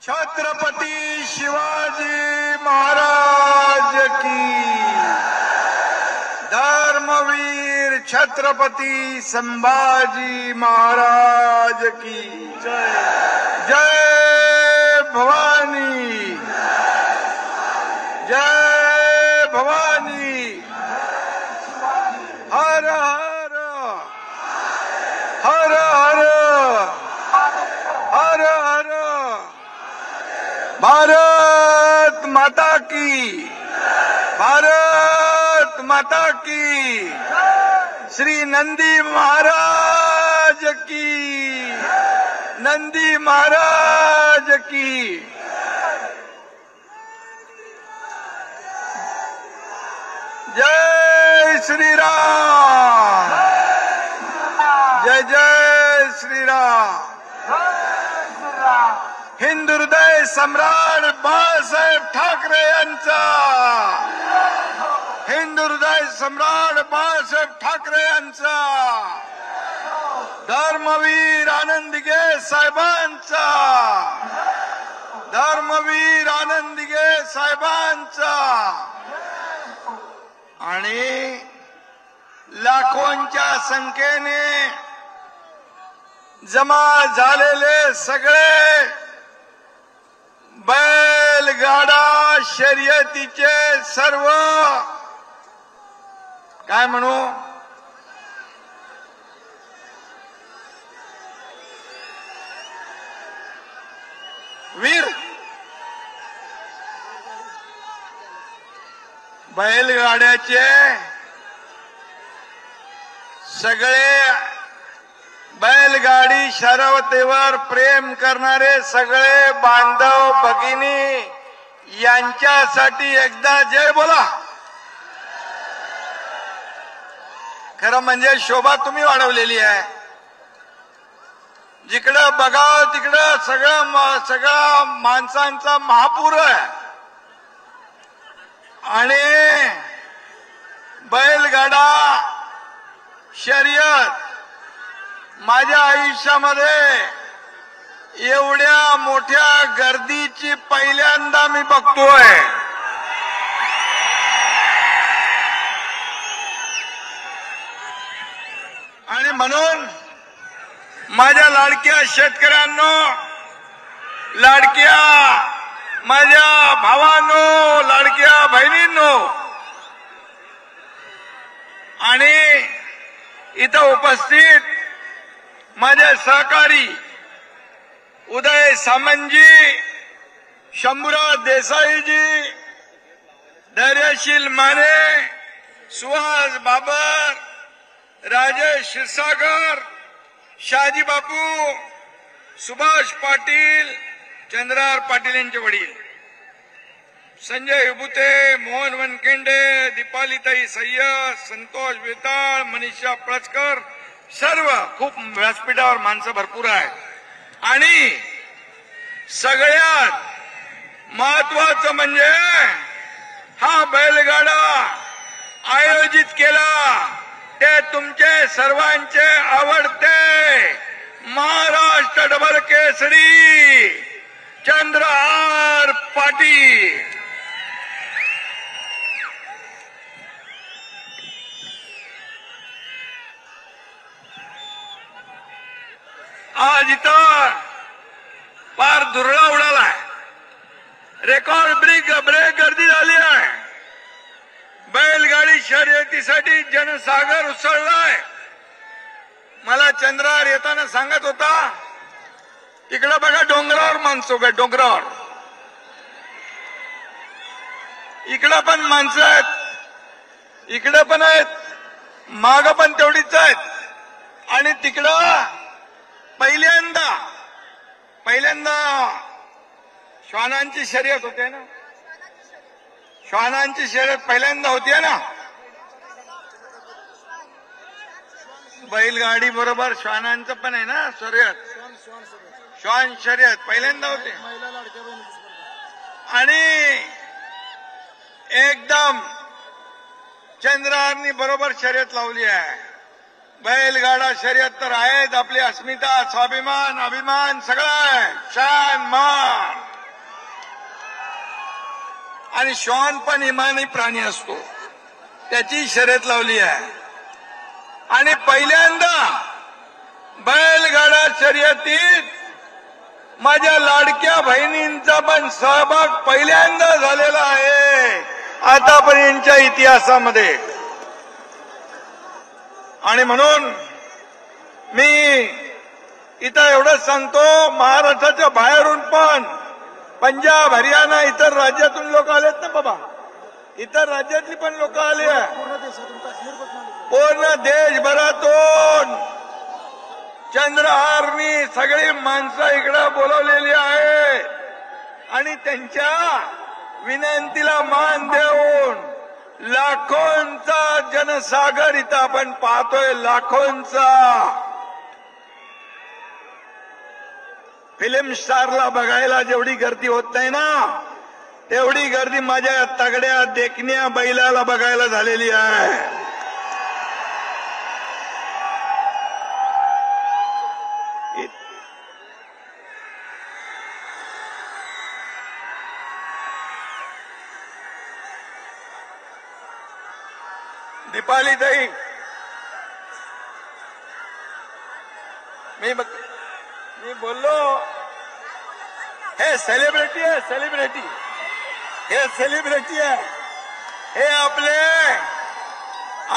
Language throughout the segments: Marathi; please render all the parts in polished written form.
छत्रपती शिवाजी महाराज की, धर्मवीर छत्रपती संभाजी महाराज की जय। जय भवानी, जय भवानी। हर हर हर हर हर हर। भारत माता की, भारत माता की। श्री नंदी महाराज की, नंदी महाराज की। जय श्री राम, जय जय श्री राम। हिंदू हृदय सम्राट बाळासाहेब ठाकरे यांचा, हिंदू हृदय सम्राट बाळासाहेब ठाकरे यांचा, धर्मवीर आनंदीगे साहेबांचा, धर्मवीर आनंदीगे साहेबांचा आणि लाखोंच्या संख्येने जमा झालेले सगळे बैलगाडा शर्यतीचे सर्व काय म्हणू वीर, बैलगाड्याचे सगळे बैलगाडी शर्यतीवर प्रेम करणारे सगळे बांधव भगिनी यांच्यासाठी एकदा जय बोला। खरं म्हणजे शोभा तुम्ही वाढवलेली आहे। जिकडं बघाव तिकडं सगळा माणसांचा महापूर आहे आणि बैलगाडा शर्यत माझ्या आयुष्यामध्ये एवढ्या मोठ्या गर्दीची पहिल्यांदा मी बघतोय। आणि म्हणून माझ्या लाडक्या शेतकऱ्यांनो, लाडक्या माझ्या भावांनो, लाडक्या बहिणींनो आणि इथं उपस्थित माझे सहकारी उदय सामंतजी, शंभूराव देसाईजी, धैर्यशील माने, सुहास बाबर, राजेश क्षीरसागर, शहाजी बापू, सुभाष पाटील, चंद्रहार पाटील यांचे वडील, संजय विभूते, मोहन वनखेंडे, दीपालीताई सय्यद, संतोष वेताळ, मनीषा पळसकर, सर्व खूप व्यासपीठावर माणसं भरपूर आहेत। आणि सगळ्यात महत्वाचं म्हणजे हा बैलगाडा आयोजित केला ते तुमचे सर्वांचे आवडते महाराष्ट्र डबल केसरी चंद्रहार पाटील। आज इथं फार धुरळा उडालाय, रेकॉर्ड ब्रेक गर्दी झाली आहे। बैलगाडी शर्यतीसाठी जनसागर उसळलाय। मला चंद्रहार येताना सांगत होता, तिकडे बघा डोंगरावर माणसं उभे, डोंगरावर इकडं पण माणसं आहेत, इकडं पण आहेत, माग पण तेवढीच आहेत आणि तिकडं पहिल्यांदा श्वानांची शर्यत होते ना, श्वानांची शर्यत पहिल्यांदा होतीये ना, बैलगाडी बरोबर श्वानांचं पण आहे ना शर्यत, श्वान शर्यत पहिल्यांदा होते आणि एकदम चंद्रहारनी बरोबर शर्यत लावली आहे। बैलगाडा शर्यत तर आहेच, आपली अस्मिता, स्वाभिमान, अभिमान सगळं आहे, शान मान। आणि श्वान पण इमानी प्राणी असतो, त्याची शर्यत लावली आहे. आणि पहिल्यांदा बैलगाडा शर्यतीत माझ्या लाडक्या बहिणींचा पण सहभाग पहिल्यांदा झालेला आहे आतापर्यंतच्या इतिहासामध्ये. आणि म्हणून मी इथं एवढंच सांगतो, महाराष्ट्राच्या बाहेरून पण पंजाब, हरियाणा, इतर राज्यातून लोक आलेत ना बाबा, इतर राज्यातली पण लोक आली आहे. पूर्ण देशभरातून चंद्रहारनी सगळी माणसं इकडे बोलवलेली आहे. आणि त्यांच्या विनंतीला मान देऊन लाखोंचा जनसागर इथं आपण पाहतोय. लाखोंचा फिल्म स्टारला बघायला जेवढी गर्दी होत नाही ना, तेवढी गर्दी माझ्या तगड्या देखण्या बैलाला बघायला झालेली आहे. दीपाली ताई, मी बोललो हे सेलिब्रिटी आहे, सेलिब्रिटी, हे सेलिब्रिटी आहे. हे आपले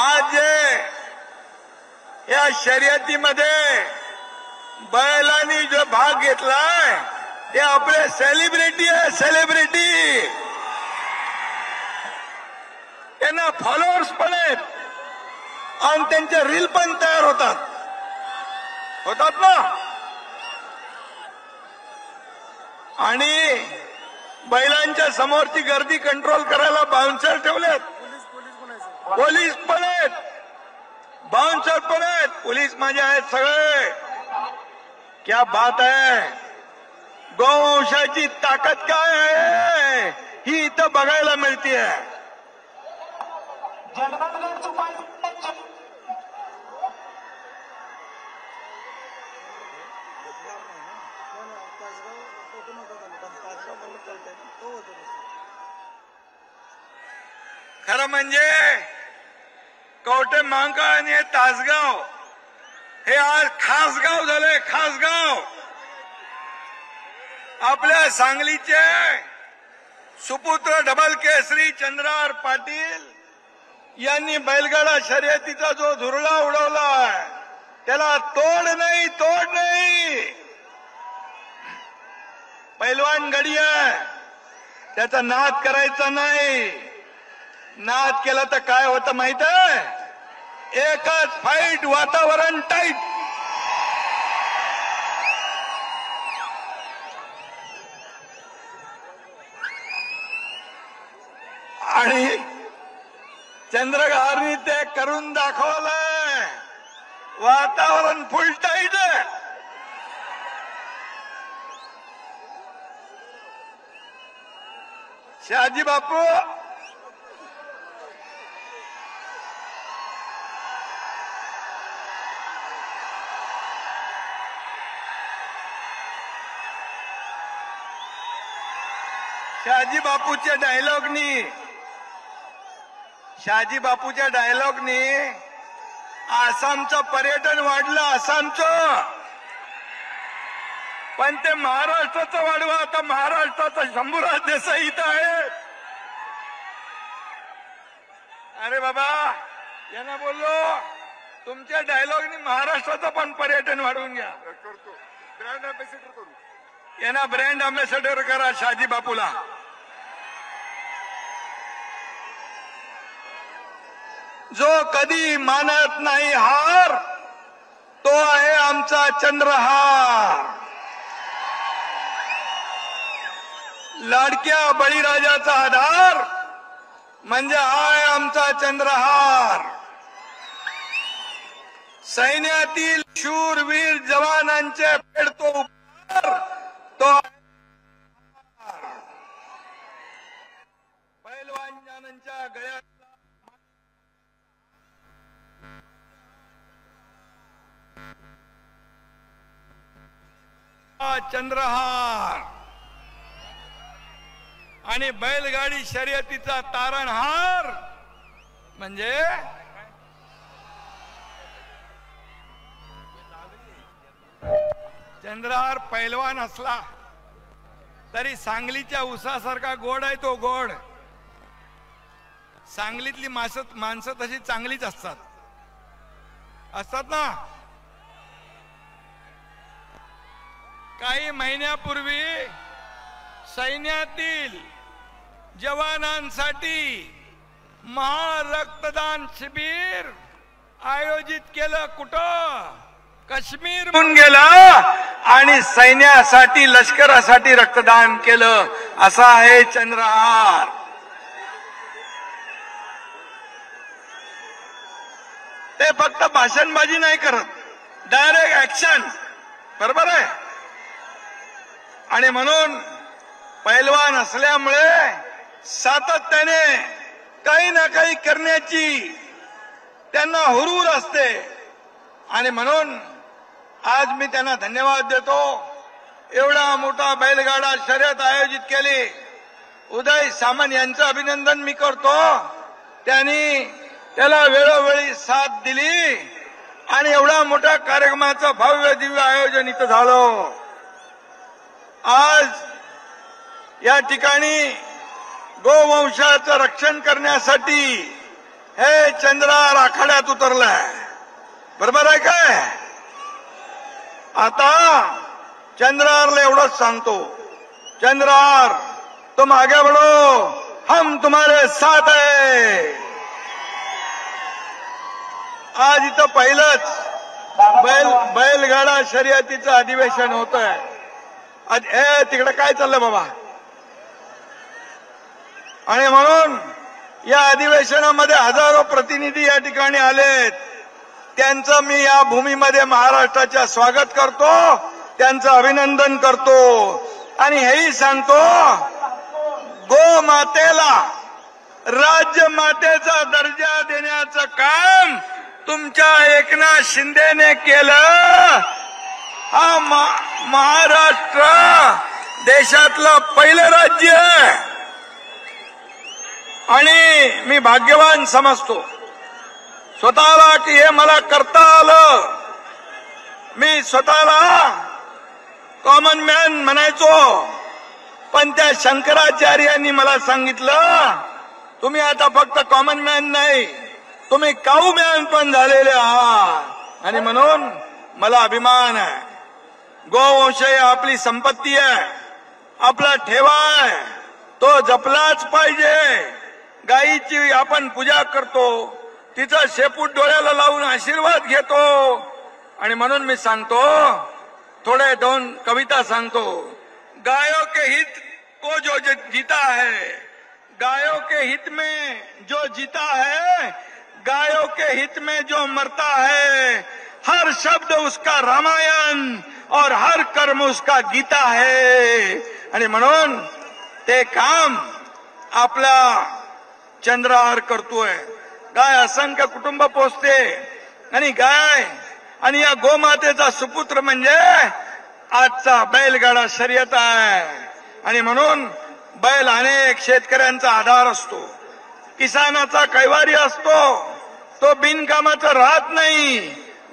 आज जे या शर्यतीमध्ये बैलांनी जो भाग घेतलाय ते आपले सेलिब्रिटी आहे, सेलिब्रिटी. त्यांना फॉलोअर्स पण आहेत आणि त्यांचे रील पण तयार होतात ना. आणि बैलांच्या समोरची गर्दी कंट्रोल करायला बाउन्सर ठेवलेत, पोलीस पण आहेत, बाउन्सर पण आहेत, पोलीस माझे आहेत सगळे. क्या बात आहे. गोवंशाची ताकद काय आहे ही इथं बघायला मिळतीये. खरं म्हणजे कवठे महांकाळ आणि तासगाव हे आज खास गाव झाले, खास गाव. आपल्या सांगलीचे सुपुत्र डबल केसरी चंद्रहार पाटील यांनी बैलगाडा शर्यतीचा जो धुरळा उडवला त्याला तोड नाही, तोड नाही. पैलवान गडी आहे, त्याचा नाद करायचा नाही. नाद केला तर काय होतं माहित आहे? एकच फाईट, वातावरण टाईट. आणि चंद्रहारनी ते करून दाखवलंय. वातावरण फुल टाईट आहे. शहाजी बापू, शहाजी बापूच्या डायलॉगनी आसामचं पर्यटन वाढलं, आसामचं. पण ते महाराष्ट्राचं वाढवा. आता महाराष्ट्राचा शंभूराज देसाई इथं आहे. अरे बाबा, यांना बोललो तुमच्या डायलॉगनी महाराष्ट्राचं पण पर्यटन वाढवून घ्या. करतो, ब्रँड अँबॅसेडर करू. यांना ब्रँड अँबॅसेडर करा शहाजी बापूला. जो कधी मानत नाही हार, तो आहे आमचा चंद्रहार. लाडक्या बळीराजाचा आधार म्हणजे आहे आमचा चंद्रहार. सैन्यातील शूरवीर जवानांचे फेडतो उपकार, तो पैलवानांच्या गळ्यात चंद्रहार. आणि बैलगाडी शर्यतीचा तारणहार म्हणजे चंद्रहार पैलवान असला तरी सांगलीच्या उसासारखा गोड आहे तो गोड. सांगलीतली माणसं तशी चांगलीच असतात ना. काही महिन्यापूर्वी सैन्यातील जवानांसाठी महारक्तदान शिबिर आयोजित केलं. कुठं? काश्मीर म्हणून गेलं आणि सैन्यासाठी लष्करासाठी रक्तदान केलं. असा आहे चंद्रहार. ते फक्त भाषणबाजी नाही करत, डायरेक्ट ऍक्शन. बरोबर आहे. आणि म्हणून पैलवान असल्यामुळे सातत्याने काही ना काही करण्याची त्यांना हुरूर असते. आणि म्हणून आज मी त्यांना धन्यवाद देतो. एवढा मोठा बैलगाडा शर्यत आयोजित केली. उदय सामंत यांचं अभिनंदन मी करतो. त्यांनी त्याला वेळोवेळी साथ दिली आणि एवढा मोठ्या कार्यक्रमाचं भव्य दिव्य आयोजन इथं झालं. आज या ठिकाणी गोवंशाचं रक्षण करण्यासाठी हे चंद्रहार आखाड्यात उतरलाय. बरोबर आहे काय? आता चंद्रहारला एवढंच सांगतो, चंद्रहार तुम आगे बढ़ो, हम तुम्हारे साथ है. आज इथं पहिलंच बैलगाडा शर्यतीचं अधिवेशन होत आहे. तिकडे काय चाललंय बाबा? आणि म्हणून या अधिवेशनामध्ये हजारो प्रतिनिधी या ठिकाणी आलेत. त्यांचं मी या भूमीमध्ये महाराष्ट्राच्या स्वागत करतो, त्यांचं अभिनंदन करतो. आणि हेही सांगतो, गोमातेला राज्यमातेचा दर्जा देण्याचं काम तुमच्या एकनाथ शिंदेने केलं. हा महाराष्ट्र देशातलं पहिलं राज्य आहे आणि मी भाग्यवान समजतो स्वतःला की हे मला करता आलं. मी स्वतःला कॉमन मॅन म्हणायचो, पण त्या शंकराचार्यांनी मला सांगितलं, तुम्ही आता फक्त कॉमन मॅन नाही, तुम्ही काऊ मॅन पण झालेले आहात. आणि म्हणून मला अभिमान आहे. गोवंश ही आपली संपत्ती आहे, आपला ठेवा आहे, तो जपलाच पाहिजे. गायीची आपण पूजा करतो, तिचा शेपूट डोळ्याला लावून आशीर्वाद घेतो. आणि म्हणून मी सांगतो, थोडे दोन कविता सांगतो. गायों के हित को जो जीता है, गायों के हित में जो जीता है, गायों के हित में जो मरता है, हर शब्द उसका रामायण और हर कर्म उसका गीता है. आणि म्हणून ते काम आपला चंद्रहार करतोय. गाय असंख्य कुटुंब पोचते आणि गाय आणि या गोमातेचा सुपुत्र म्हणजे आजचा बैलगाडा शर्यत आहे. आणि म्हणून बैल अनेक शेतकऱ्यांचा आधार असतो, किसानाचा कैवारी असतो. तो बिनकामाचा राहत नाही,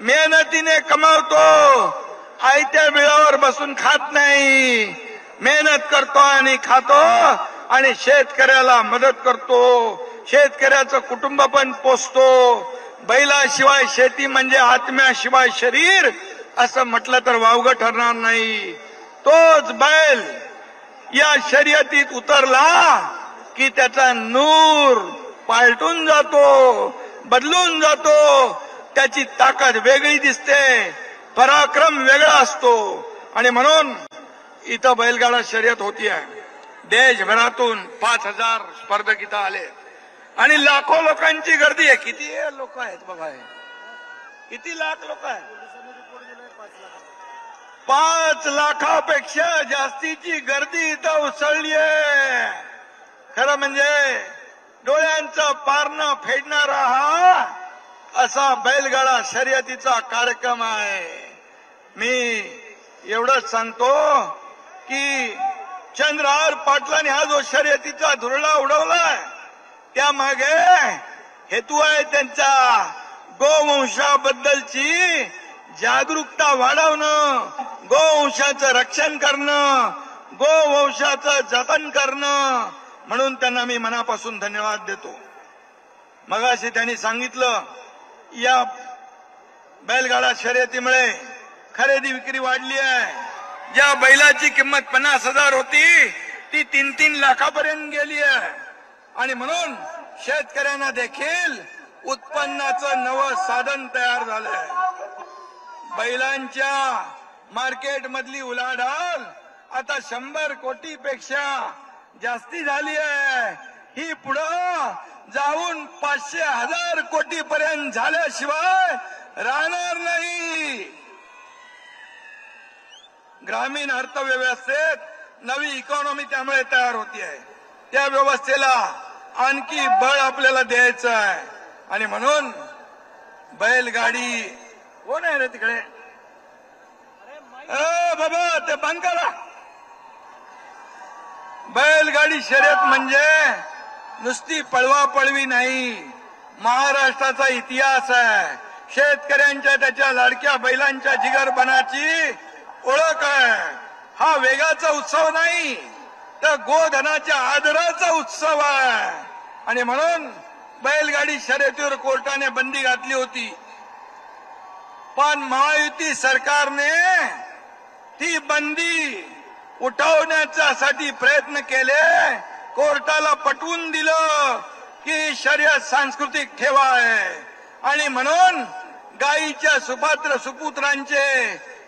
मेहनतीने कमावतो, आयत्या बिळावर बसून खात नाही. मेहनत करतो आणि खातो आणि शेतकऱ्याला मदत करतो. शेतकऱ्याचं कुटुंब पण पोसतो. बैलाशिवाय शेती म्हणजे आत्म्याशिवाय शरीर असं म्हटलं तर वावगं ठरणार नाही. तोच बैल या शर्यतीत उतरला की त्याचा नूर पालटून जातो, बदलून जातो. त्याची ताकद वेगळी दिसते, पराक्रम वेगळा असतो. आणि म्हणून इथं बैलगाडा शर्यत होती आहे. देशभरातून 5000 स्पर्धक इथं आले आणि लाखो लोकांची गर्दी आहे. किती लोक आहेत बघा, किती लाख लोक आहेत? 5 लाखापेक्षा जास्तीची गर्दी इथं उसळली आहे. खरं म्हणजे डोळ्यांचं पारणं फेडणारा हा असा बैलगाडा शर्यतीचा कार्यक्रम आहे. मी एवढंच सांगतो की चंद्रहार पाटलांनी हा जो शर्यतीचा धुरळा उडवलाय त्यामागे हेतू आहे त्यांचा गोवंशाबद्दलची जागरूकता वाढवणं, गोवंशाचं रक्षण करणं, गोवंशाचं जतन करणं. म्हणून त्यांना मी मनापासून धन्यवाद देतो. मगाशी त्यांनी सांगितलं या बैलगाडा शर्यतीमुळे खरेदी विक्री वाढली आहे. ज्या बैलाची किंमत 50,000 होती ती 3-3 लाखापर्यंत गेली आहे. आणि म्हणून शेतकऱ्यांना देखील उत्पन्नाचं नवं साधन तयार झालंय. बैलांच्या मार्केटमधली उलाढाल आता 100 कोटीपेक्षा जास्ती झाली आहे. ही पुढं जाऊन 500,000 कोटीपर्यंत झाल्याशिवाय राहणार नाही. ग्रामीण अर्थव्यवस्थेत नवी इकॉनॉमी त्यामुळे तयार होती आहे. त्या व्यवस्थेला आणखी बळ आपल्याला द्यायचं आहे. आणि म्हणून बैलगाडी कोण आहे रे तिकडे? बाबा ते बंद करा. बैलगाडी शर्यत म्हणजे नुसती पळवापळवी नाही, महाराष्ट्राचा इतिहास आहे. शेतकऱ्यांच्या त्याच्या लाडक्या बैलांच्या जिगरपणाची ओळख आहे. हा वेगाचा उत्सव नाही तर गोधनाच्या आदराचा उत्सव आहे. आणि म्हणून बैलगाडी शर्यतीवर कोर्टाने बंदी घातली होती. पण महायुती सरकारने ती बंदी उठवण्यासाठी प्रयत्न केले. कोर्टाला पटवून दिलं की शर्यत सांस्कृतिक ठेवा आहे. आणि म्हणून गायीच्या सुपात्र सुपुत्रांचे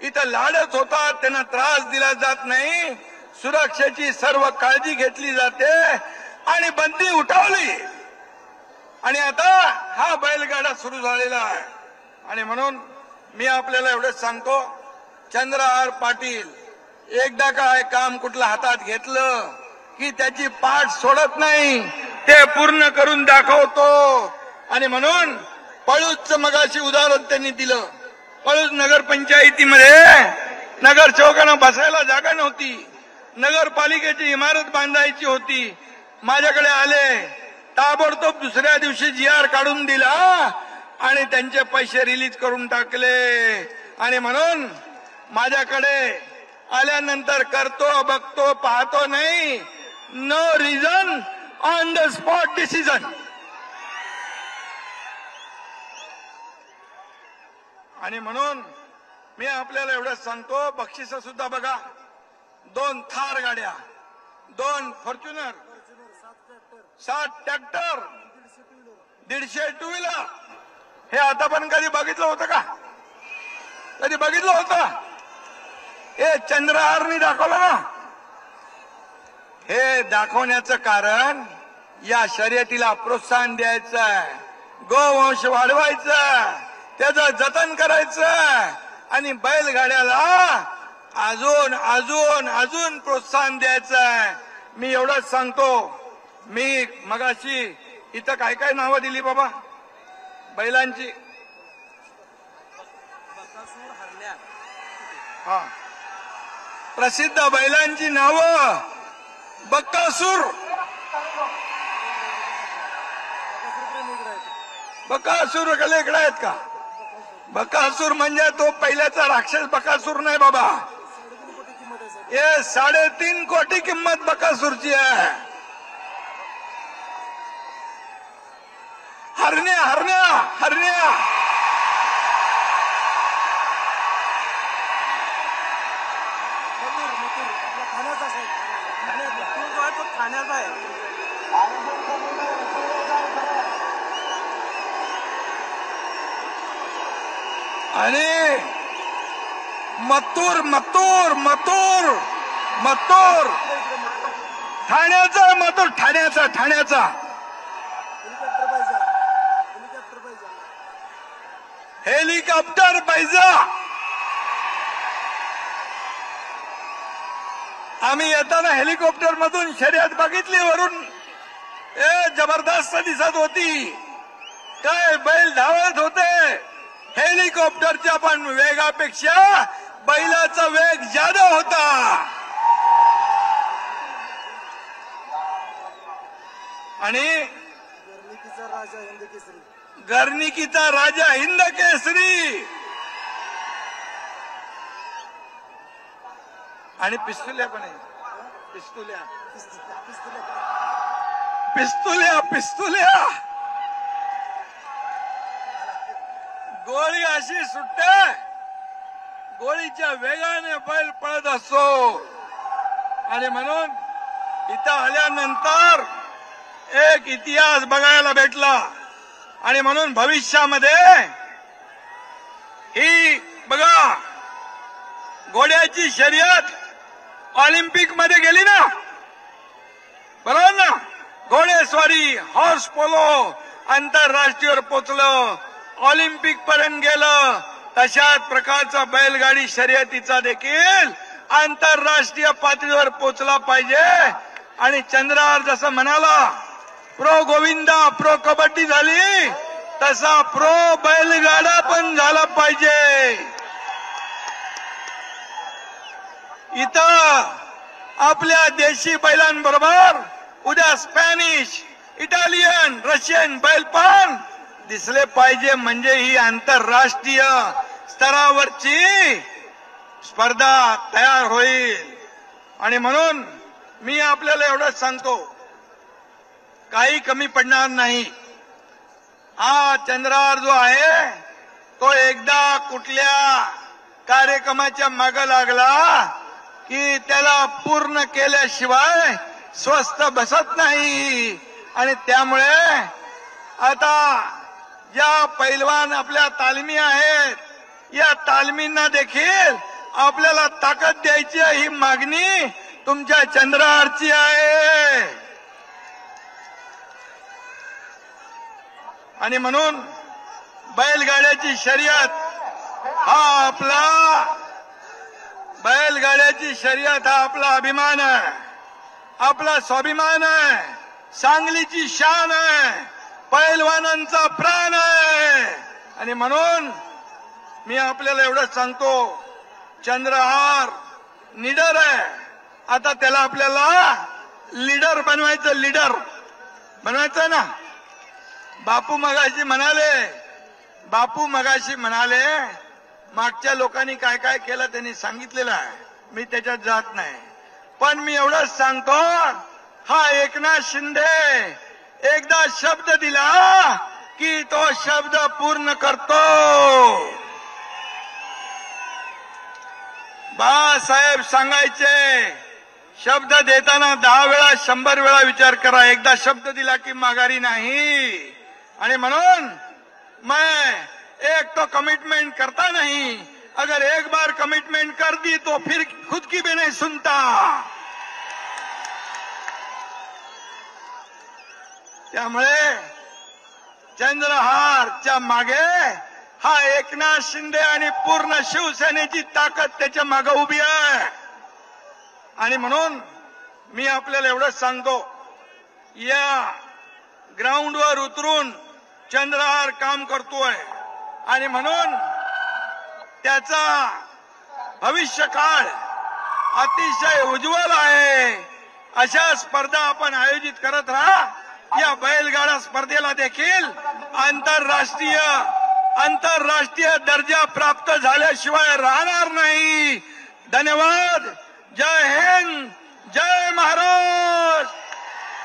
इथं लाडच होतात, त्यांना त्रास दिला जात नाही, सुरक्षेची सर्व काळजी घेतली जाते आणि बंदी उठवली. आणि आता हा बैलगाडा सुरू झालेला आहे. आणि म्हणून मी आपल्याला एवढंच सांगतो, चंद्रहार पाटील एकदा काय काम कुठलं हातात घेतलं की त्याची पाठ सोडत नाही, ते पूर्ण करून दाखवतो. आणि म्हणून पळूजचं मगाशी उदाहरण त्यांनी दिलं. पळूज नगरपंचायतीमध्ये नगरसेवकांना बसायला जागा नव्हती, नगरपालिकेची इमारत बांधायची होती. माझ्याकडे आले, ताबडतोब दुसऱ्या दिवशी GR काढून दिला आणि त्यांचे पैसे रिलीज करून टाकले. आणि म्हणून माझ्याकडे आल्यानंतर करतो, बघतो, पाहतो नाही, no reason on the spot decision. आणि म्हणून मी आपल्याला एवढंच सांगतो, बक्षिस सुद्धा बघा. 2 थार गाड्या, 2 फॉर्च्युनर, 7 ट्रॅक्टर, 150 टू व्हीलर. हे आता पण कधी बघितलं होतं का? कधी बघितलं होतं? हे चंद्रहारनी दाखवलं ना. हे दाखवण्याचं कारण या शर्यतीला प्रोत्साहन द्यायचं आहे, गोवंश वाढवायचं, त्याचं जतन करायचं आणि बैलगाड्याला अजून अजून अजून प्रोत्साहन द्यायचं आहे. मी एवढंच सांगतो. मी मगाशी इथं काय काय नावं दिली बाबा बैलांची? हा, प्रसिद्ध बैलांची नावं. बकासूर, बकासूर इकडे आहेत का? बकासूर म्हणजे तो पहिल्याचा राक्षस बकासूर नाही बाबा. हे 3.5 कोटी किंमत बकासूरची आहे. हरण्या हरण्या हरण्या ठाण्याचा आहे. आणि मथुर मथुर मथुर मथुर ठाण्याचा, मथुर ठाण्याचा, ठाण्याचा हेलिकॉप्टर पाहिजे. आम्ही येताना हेलिकॉप्टर मधून शर्यत बघितली वरून. जबरदस्त दिसत होती. काय बैल धावत होते. हेलिकॉप्टरच्या पण वेगापेक्षा बैलाचा वेग जादा होता. आणि गर्निकीचा राजा हिंद केसरी. गर्निकीचा राजा हिंद केसरी. आणि पिस्तुल्या पण आहे. पिस्तुल्या पिस्तुल्या पिस्तुल्या गोळी अशी सुटते, गोळीच्या वेगाने बैल पळत असतो. आणि म्हणून इथं आल्यानंतर एक इतिहास बघायला भेटला. आणि म्हणून भविष्यामध्ये ही बघा घोड्याची शर्यत ऑलिम्पिक मध्ये गेली ना, बरोबर ना. घोडेस्वारी हॉर्स पोलो आंतरराष्ट्रीयवर पोचलं, ऑलिम्पिक पर्यंत गेलं. तशाच प्रकारचा बैलगाडी शर्यतीचा देखील आंतरराष्ट्रीय पातळीवर पोचला पाहिजे. आणि चंद्रहार जसं म्हणाला प्रो गोविंदा प्रो कबड्डी झाली, तसा प्रो बैलगाडा पण झाला पाहिजे. इथं आपल्या देशी बैलांबरोबर उद्या स्पॅनिश, इटालियन, रशियन बैल पण दिसले पाहिजे. म्हणजे ही आंतरराष्ट्रीय स्तरावरची स्पर्धा तयार होईल. आणि म्हणून मी आपल्याला एवढंच सांगतो, काही कमी पडणार नाही. हा चंद्रहार जो आहे तो एकदा कुठल्या कार्यक्रमाच्या मागे लागला की त्याला पूर्ण केल्याशिवाय स्वस्थ बसत नाही. आणि त्यामुळे आता ज्या पैलवान आपल्या तालमी आहेत, या तालमींना देखील आपल्याला ताकद द्यायची ही मागणी तुमच्या चंद्रहारची आहे. आणि म्हणून बैलगाड्याची शर्यत हा आपला अभिमान आहे, आपला स्वाभिमान आहे, सांगलीची शान आहे, पैलवानांचा प्राण आहे. आणि म्हणून मी आपल्याला एवढंच सांगतो, चंद्रहार निडर आहे. आता त्याला आपल्याला लीडर बनवायचं, लीडर बनवायचं ना. बापू मगाशी म्हणाले मागच्या लोकांनी काय काय केलं त्यांनी सांगितलेलं आहे, मी त्याच्यात जात नाही. पण मी एवढंच सांगतो, हा एकनाथ शिंदे एकदा शब्द दिला की तो शब्द पूर्ण करतो. बाळासाहेब सांगायचे, शब्द देताना 10 वेळा 100 वेळा विचार करा, एकदा शब्द दिला की माघारी नाही. आणि म्हणून मैं एक तो कमिटमेंट करता नहीं, अगर एक बार कमिटमेंट कर दी तो फिर खुद की भी नहीं सुनता. त्यामुळे चंद्रहारच्या मागे हा एकनाथ शिंदे आणि पूर्ण शिवसेनेची ताकद त्याच्या मागे उभी आहे. आणि म्हणून मी आपल्याला एवढंच सांगतो, या ग्राउंडवर उतरून चंद्रहार काम करतोय. आणि म्हणून त्याचा भविष्यकाळ अतिशय उज्ज्वल आहे. अशा स्पर्धा आपण आयोजित करत राहा. या बैलगाडा स्पर्धेला देखील आंतरराष्ट्रीय दर्जा प्राप्त झाल्याशिवाय राहणार नाही. धन्यवाद. जय हिंद, जय महाराष्ट्र.